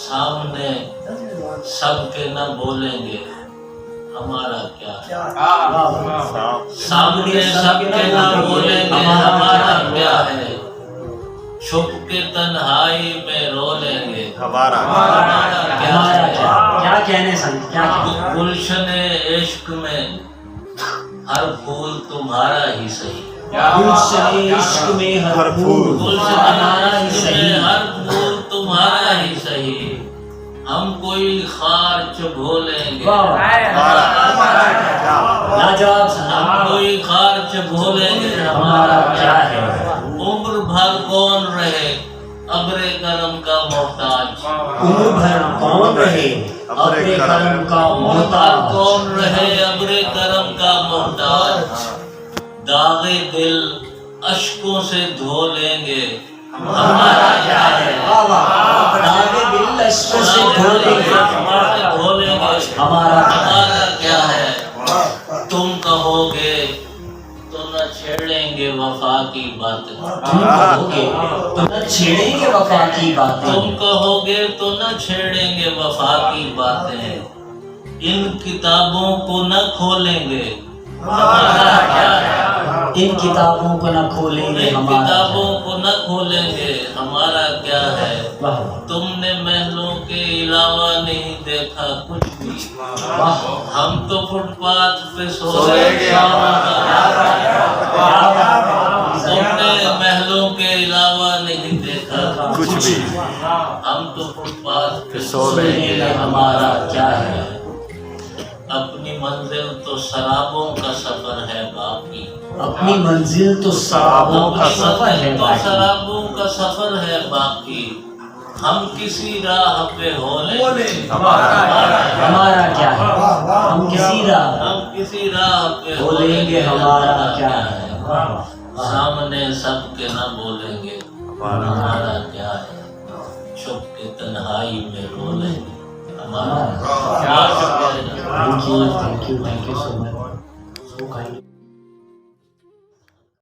سامنے سب کے نہ بولیں گے ہمارا کیا ہے، سامنے سب کے نہ بولیں گے ہمارا کیا ہے، چھپ کے تنہائی میں رو لیں گے ہمارا کیا ہے، کیا کہنے سنگ کیا کہنے گلشن عشق میں ہر پھول تمہارا ہی صحیح، گلشن عشق میں ہر پھول گلشن تمہارا ہی عشق میں صحیح، ہر پھول تمہارا ہی صحیح، ہم کوئی خارچ بھولیں گے، لاجواب ہم سنگ کوئی خارچ بھولیں گے ہمارا کیا ہے، عمر بھر کون رہے ابر کرم کا محتاج، عمر بھر کون رہے اپنے کرم کا عمر بھر محتاج، کون رہے ابر کرم کا محتاج، داغ دل اشکوں سے دھو لیں گے ہمارا کیا ہے، داغ دل اشکوں سے دھو لیں گے دھو لیں گے ہمارا کیا ہے، تم کہو گے تو نہ چھیڑیں گے وفا کی باتیں، تم کہو گے تو نہ چھیڑیں گے وفا کی باتیں، تم کہو گے تو نہ چھیڑیں گے وفا کی باتیں، ان کتابوں کو نہ کھولیں گے ہمارا کیا ہے، ان کتابوں کو نہ کھولیں گے ان ہمارا کتابوں کو نہ کھولیں گے ہمارا کیا ہے، واہ تم نے محلوں کے علاوہ نہیں دیکھا کچھ بھی، واہ ہم تو فٹ پاتھ پہ سوئے گے، تم نے محلوں کے علاوہ نہیں دیکھا کچھ بھی، ہم تو فٹ پاتھ پہ سونے میں ہمارا کیا ہے، اپنی منزل تو سرابوں کا سفر ہے باقی، اپنی منزل تو سرابوں کا سفر ہے تو باقی، سرابوں کا سفر ہے باقی، ہم کسی راہ پہ ہو لیں گے ہمارا کیا ہے، ہم کسی راہ ہم کسی راہ پہ ہو لیں گے ہمارا کیا ہے، سامنے سب کے نہ بولیں گے ہمارا کیا ہے، چھپ کے تنہائی میں رو لیں گے ہمارا کیا ہے۔ Thank you so much.